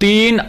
3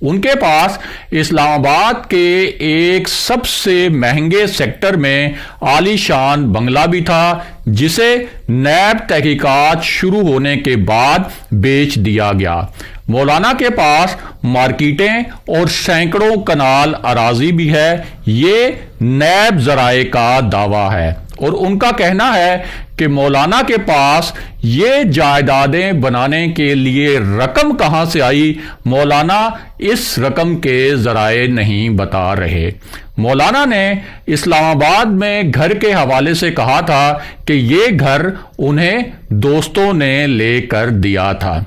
ان کے پاس اسلام آباد کے ایک سب سے مہنگے سیکٹر میں عالی شان بنگلہ بھی تھا جسے نیب تحقیقات شروع ہونے کے بعد بیچ دیا گیا۔ مولانا کے پاس مارکیٹیں اور سینکڑوں کنال اراضی بھی ہے، یہ نیب ذرائع کا دعویٰ ہے، اور ان کا کہنا ہے کہ مولانا کے پاس یہ جائیدادیں بنانے کے لیے رقم کہاں سے آئی، مولانا اس رقم کے ذرائع نہیں بتا رہے۔ مولانا نے اسلام آباد میں گھر کے حوالے سے کہا تھا کہ یہ گھر انہیں دوستوں نے لے کر دیا تھا۔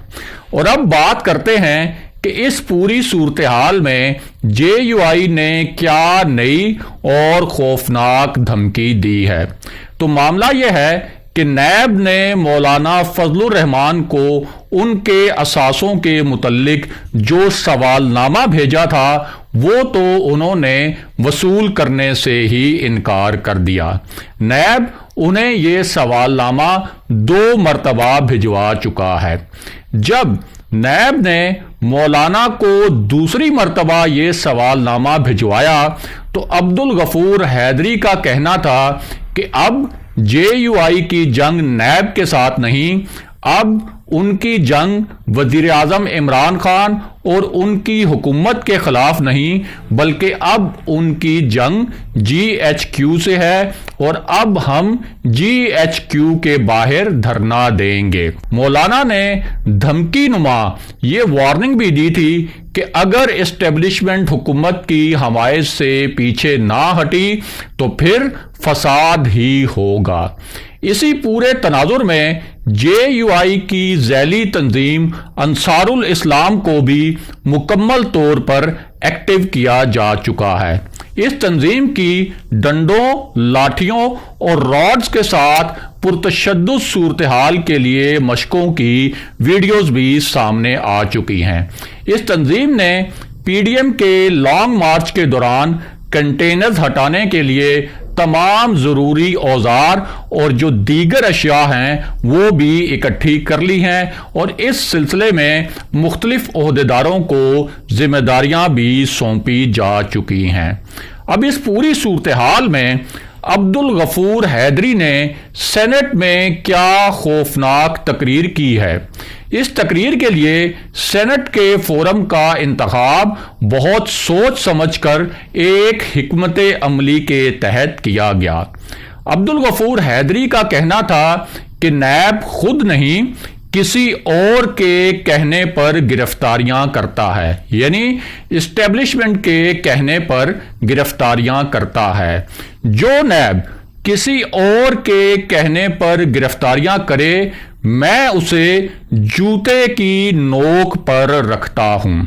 اور اب بات کرتے ہیں کہ اس پوری صورتحال میں جے یو آئی نے کیا نئی اور خوفناک دھمکی دی ہے۔ تو معاملہ یہ ہے کہ نیب نے مولانا فضل الرحمان کو ان کے اثاثوں کے متعلق جو سوال نامہ بھیجا تھا وہ تو انہوں نے وصول کرنے سے ہی انکار کر دیا۔ نیب انہیں یہ سوال نامہ 2 مرتبہ بھجوا چکا ہے۔ جب نیب نے مولانا کو دوسری مرتبہ یہ سوال نامہ بھجوایا تو عبدالغفور حیدری کا کہنا تھا کہ اب جے یو آئی کی جنگ نیب کے ساتھ نہیں، اب ان کی جنگ وزیر اعظم عمران خان اور ان کی حکومت کے خلاف نہیں، بلکہ اب ان کی جنگ جی ایچ کیو سے ہے، اور اب ہم جی ایچ کیو کے باہر دھرنا دیں گے۔ مولانا نے دھمکی نما یہ وارننگ بھی دی تھی کہ اگر اسٹیبلشمنٹ حکومت کی حمایت سے پیچھے نہ ہٹی تو پھر فساد ہی ہوگا۔ اسی پورے تناظر میں جے یو آئی کی ذیلی تنظیم انصار الاسلام کو بھی مکمل طور پر ایکٹیو کیا جا چکا ہے۔ اس تنظیم کی ڈنڈوں، لاٹھیوں اور راڈز کے ساتھ پرتشدد صورتحال کے لیے مشقوں کی ویڈیوز بھی سامنے آ چکی ہیں۔ اس تنظیم نے پی ڈی ایم کے لانگ مارچ کے دوران کنٹینرز ہٹانے کے لیے تمام ضروری اوزار اور جو دیگر اشیاء ہیں وہ بھی اکٹھی کر لی ہیں، اور اس سلسلے میں مختلف عہدیداروں کو ذمہ داریاں بھی سونپی جا چکی ہیں۔ اب اس پوری صورتحال میں عبدالغفور حیدری نے سینٹ میں کیا خوفناک تقریر کی ہے۔ اس تقریر کے لیے سینٹ کے فورم کا انتخاب بہت سوچ سمجھ کر ایک حکمت عملی کے تحت کیا گیا۔ عبدالغفور حیدری کا کہنا تھا کہ نیب خود نہیں، کسی اور کے کہنے پر گرفتاریاں کرتا ہے، یعنی اسٹیبلشمنٹ کے کہنے پر گرفتاریاں کرتا ہے۔ جو نیب کسی اور کے کہنے پر گرفتاریاں کرے میں اسے جوتے کی نوک پر رکھتا ہوں۔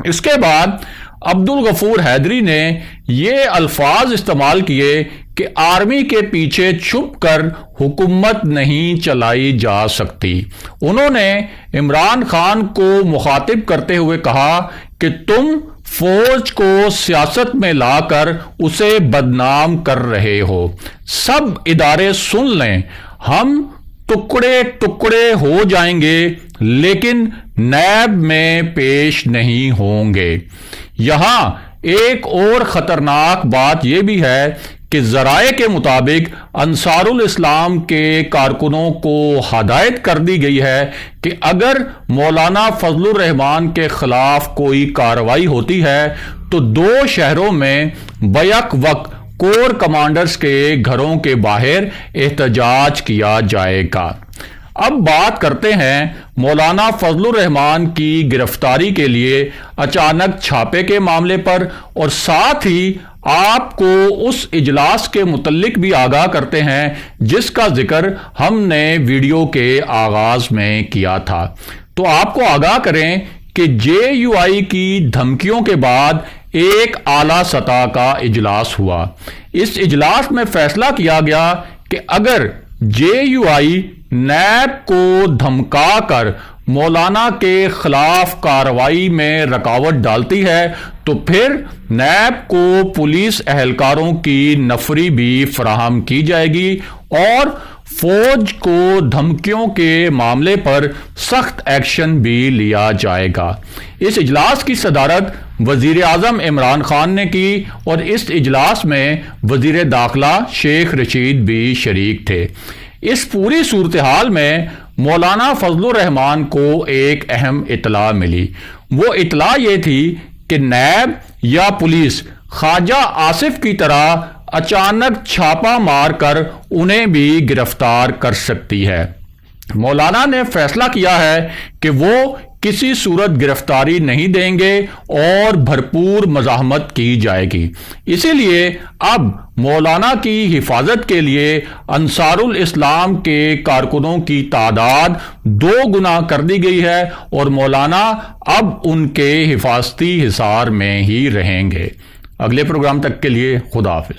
اس کے بعد عبدالغفور حیدری نے یہ الفاظ استعمال کیے کہ آرمی کے پیچھے چھپ کر حکومت نہیں چلائی جا سکتی۔ انہوں نے عمران خان کو مخاطب کرتے ہوئے کہا کہ تم فوج کو سیاست میں لا کر اسے بدنام کر رہے ہو۔ سب ادارے سن لیں، ہم ٹکڑے ٹکڑے ہو جائیں گے لیکن نیب میں پیش نہیں ہوں گے۔ یہاں ایک اور خطرناک بات یہ بھی ہے کہ ذرائع کے مطابق انصار الاسلام کے کارکنوں کو ہدایت کر دی گئی ہے کہ اگر مولانا فضل الرحمان کے خلاف کوئی کارروائی ہوتی ہے تو 2 شہروں میں بیک وقت کور کمانڈرز کے گھروں کے باہر احتجاج کیا جائے گا۔ اب بات کرتے ہیں مولانا فضل الرحمان کی گرفتاری کے لیے اچانک چھاپے کے معاملے پر، اور ساتھ ہی آپ کو اس اجلاس کے متعلق بھی آگاہ کرتے ہیں جس کا ذکر ہم نے ویڈیو کے آغاز میں کیا تھا۔ تو آپ کو آگاہ کریں کہ جے یو آئی کی دھمکیوں کے بعد ایک اعلیٰ سطح کا اجلاس ہوا۔ اس اجلاس میں فیصلہ کیا گیا کہ اگر جے یو آئی نیب کو دھمکا کر مولانا کے خلاف کارروائی میں رکاوٹ ڈالتی ہے تو پھر نیب کو پولیس اہلکاروں کی نفری بھی فراہم کی جائے گی اور فوج کو دھمکیوں کے معاملے پر سخت ایکشن بھی لیا جائے گا۔ اس اجلاس کی صدارت وزیر اعظم عمران خان نے کی اور اس اجلاس میں وزیر داخلہ شیخ رشید بھی شریک تھے۔ اس پوری صورتحال میں مولانا فضل الرحمان کو ایک اہم اطلاع ملی۔ وہ اطلاع یہ تھی کہ نیب یا پولیس خواجہ آصف کی طرح اچانک چھاپا مار کر انہیں بھی گرفتار کر سکتی ہے۔ مولانا نے فیصلہ کیا ہے کہ وہ کسی صورت گرفتاری نہیں دیں گے اور بھرپور مزاحمت کی جائے گی۔ اسی لیے اب مولانا کی حفاظت کے لیے انصار الاسلام کے کارکنوں کی تعداد 2 گنا کر دی گئی ہے اور مولانا اب ان کے حفاظتی حصار میں ہی رہیں گے۔ اگلے پروگرام تک کے لیے خدا حافظ۔